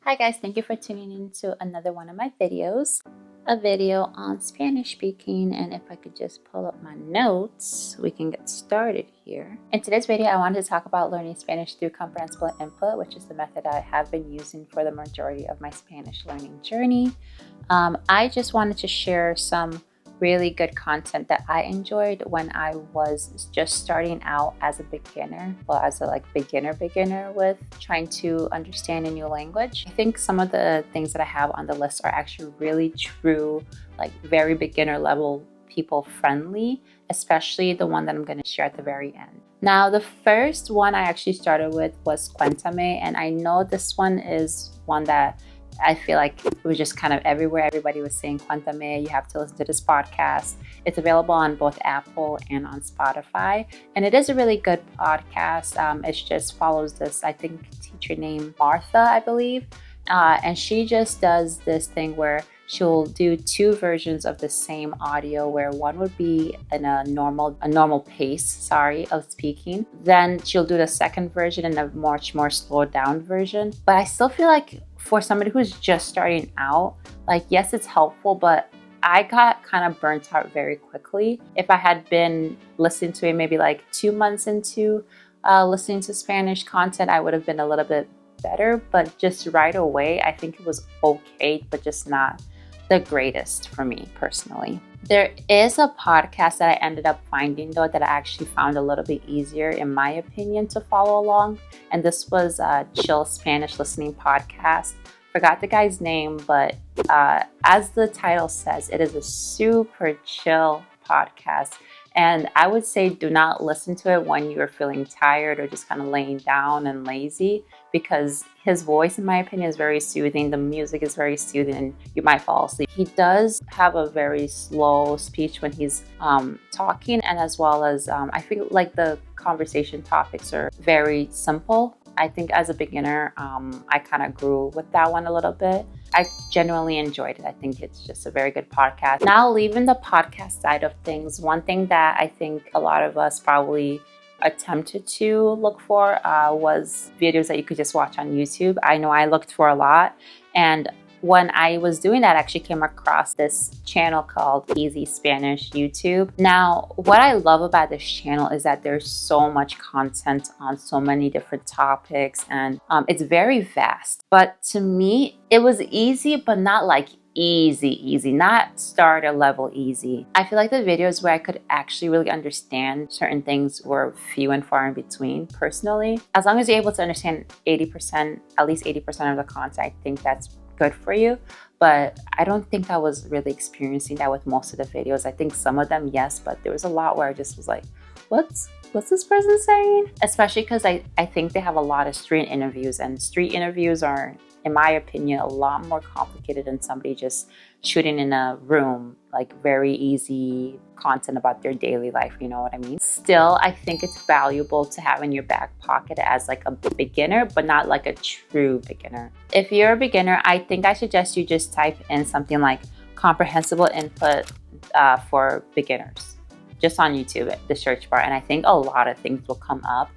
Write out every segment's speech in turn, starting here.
Hi guys, thank you for tuning in to another one of my videos. A video on Spanish speaking, and if I could just pull up my notes, we can get started here. In today's video, I wanted to talk about learning Spanish through comprehensible input, which is the method I have been using for the majority of my Spanish learning journey. I just wanted to share some really good content that I enjoyed when I was just starting out as a beginner, well, as a beginner with trying to understand a new language. I think some of the things that I have on the list are actually really true, like very beginner level, people friendly, especially the one that I'm going to share at the very end. Now, the first one I actually started with was Cuéntame, and I know this one is one that I feel like it was just kind of everywhere. Everybody was saying Cuéntame, you have to listen to this podcast. It's available on both Apple and on Spotify. And it is a really good podcast. It just follows this, I think, teacher named Martha, I believe. And she just does this thing where she'll do two versions of the same audio, where one would be in a normal pace, of speaking. Then she'll do the second version in a much more slowed down version. But I still feel like for somebody who's just starting out, like, yes, it's helpful, but I got kind of burnt out very quickly. If I had been listening to it maybe like 2 months into listening to Spanish content, I would have been a little bit better. But just right away, I think it was okay, but just not the greatest for me personally. There is a podcast that I ended up finding though that I actually found a little bit easier, in my opinion, to follow along. And this was a Chill Spanish Listening Podcast. Forgot the guy's name, but as the title says, it is a super chill podcast. And I would say do not listen to it when you're feeling tired or just kind of laying down and lazy, because his voice, in my opinion, is very soothing. The music is very soothing and you might fall asleep. He does have a very slow speech when he's talking, and as well as I feel like the conversation topics are very simple. I think as a beginner, I kind of grew with that one a little bit. I genuinely enjoyed it. I think it's just a very good podcast. Now, leaving the podcast side of things, one thing that I think a lot of us probably attempted to look for was videos that you could just watch on YouTube. I know I looked for a lot, and when I was doing that, I actually came across this channel called Easy Spanish YouTube. Now, what I love about this channel is that there's so much content on so many different topics, and it's very vast. But to me, it was easy, but not like easy, not starter level easy. I feel like the videos where I could actually really understand certain things were few and far in between personally. As long as you're able to understand 80%, at least 80% of the content, I think that's good for you. But I don't think I was really experiencing that with most of the videos. I think some of them, yes, but there was a lot where I just was like, what's this person saying? Especially because I think they have a lot of street interviews, and street interviews are, in my opinion, a lot more complicated than somebody just shooting in a room, like very easy content about their daily life, you know what I mean? Still, I think it's valuable to have in your back pocket as like a beginner, but not like a true beginner. If you're a beginner, I think I suggest you just type in something like comprehensible input for beginners, just on YouTube, the search bar, and I think a lot of things will come up.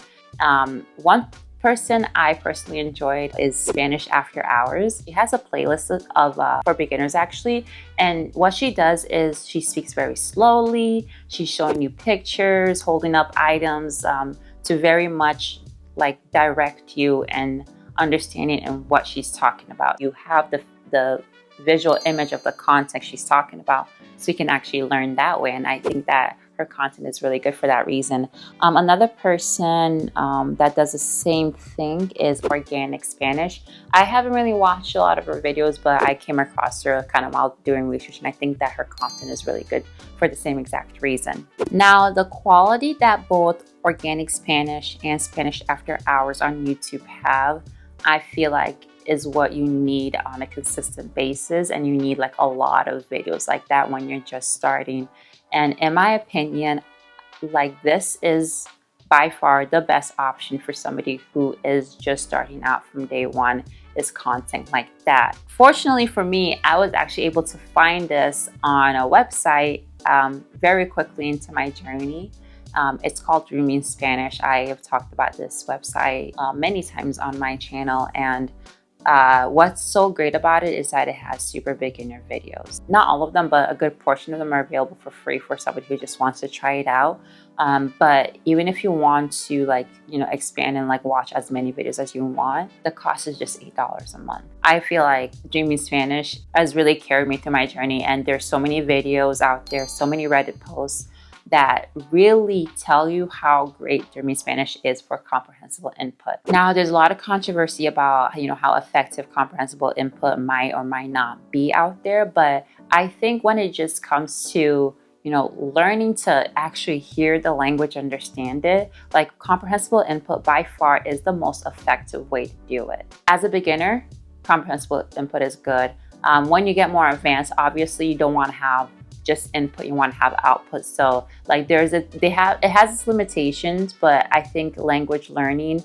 One person I personally enjoyed is Spanish After Hours. She has a playlist of for beginners actually, and what she does is she speaks very slowly. She's showing you pictures, holding up items to very much like direct you and understanding and what she's talking about. You have the visual image of the context she's talking about, so you can actually learn that way. And I think that her content is really good for that reason. Another person that does the same thing is Organic Spanish. I haven't really watched a lot of her videos, but I came across her kind of while doing research, and I think that her content is really good for the same exact reason. Now, the quality that both Organic Spanish and Spanish After Hours on YouTube have, I feel like is what you need on a consistent basis, and you need like a lot of videos like that when you're just starting. And in my opinion, like, this is by far the best option for somebody who is just starting out from day one, is content like that. Fortunately for me, I was actually able to find this on a website very quickly into my journey. It's called Dreaming Spanish. I have talked about this website many times on my channel, and What's so great about it is that it has super beginner videos. Not all of them, but a good portion of them are available for free for somebody who just wants to try it out. But even if you want to expand and watch as many videos as you want, the cost is just $8 a month. I feel like Dreaming Spanish has really carried me through my journey, and there's so many videos out there, so many Reddit posts that really tell you how great Dreaming Spanish is for comprehensible input. Now, there's a lot of controversy about how effective comprehensible input might or might not be out there, but I think when it just comes to learning to actually hear the language, understand it, comprehensible input by far is the most effective way to do it. As a beginner, comprehensible input is good. When you get more advanced, obviously you don't want to have just input, you want to have output. So it has its limitations, but I think language learning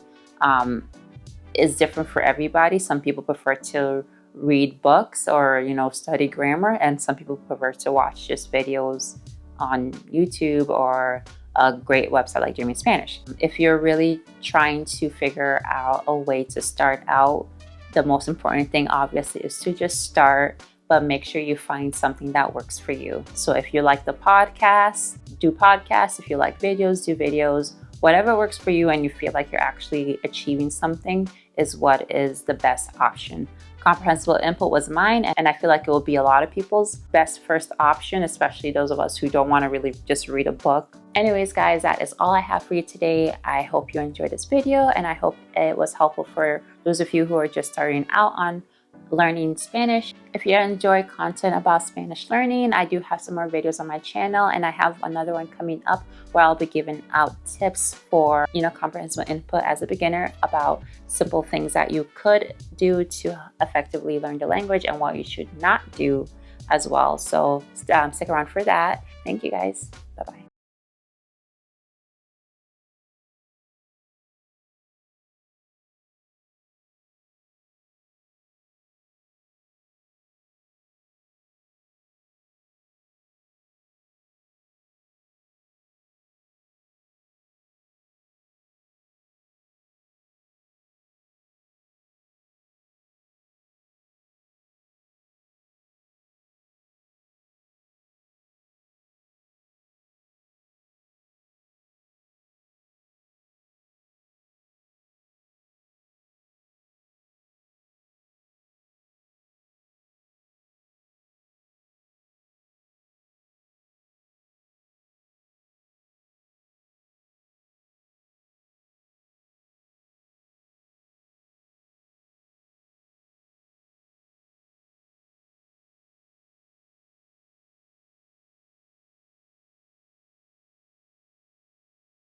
is different for everybody. Some people prefer to read books or study grammar, and some people prefer to watch just videos on YouTube or a great website like Dreaming Spanish. If you're really trying to figure out a way to start out, the most important thing obviously is to just start, but make sure you find something that works for you. So if you like the podcast, do podcasts. If you like videos, do videos. Whatever works for you and you feel like you're actually achieving something is what is the best option. Comprehensible input was mine, and I feel like it will be a lot of people's best first option, especially those of us who don't want to really just read a book. Anyways, guys, that is all I have for you today. I hope you enjoyed this video, and I hope it was helpful for those of you who are just starting out on learning Spanish. If you enjoy content about Spanish learning, I do have some more videos on my channel, and I have another one coming up where I'll be giving out tips for comprehensible input as a beginner, about simple things that you could do to effectively learn the language and what you should not do as well. So stick around for that. Thank you guys. Bye-bye.